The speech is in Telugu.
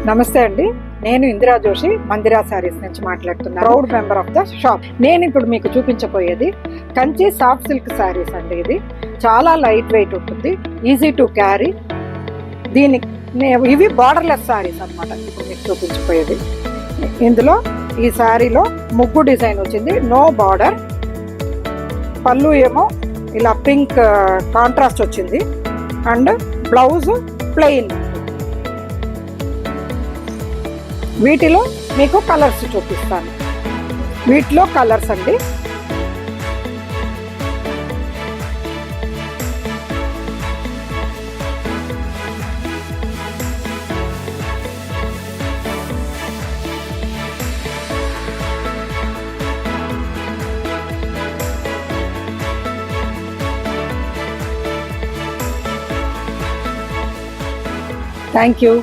నమస్తే అండి, నేను ఇందిరా జోషి మందిరా శారీస్ నుంచి మాట్లాడుతున్నాను. Proud member of the shop. నేను ఇప్పుడు మీకు చూపించబోయేది కంచి సాఫ్ట్ సిల్క్ శారీస్ అండి. ఇది చాలా లైట్ వెయిట్ ఉంటుంది, ఈజీ టు క్యారీ. ఇవి బార్డర్లెస్ శారీస్ అనమాట. ఇప్పుడు మీకు చూపించబోయేది ఇందులో ఈ శారీలో ముగ్గు డిజైన్ వచ్చింది, నో బార్డర్. పళ్ళు ఏమో ఇలా పింక్ కాంట్రాస్ట్ వచ్చింది అండ్ బ్లౌజ్ ప్లెయిన్. వీటిలో మీకు కలర్స్ చూపిస్తాను. వీటిలో కలర్స్ అండి, థ్యాంక్ యూ.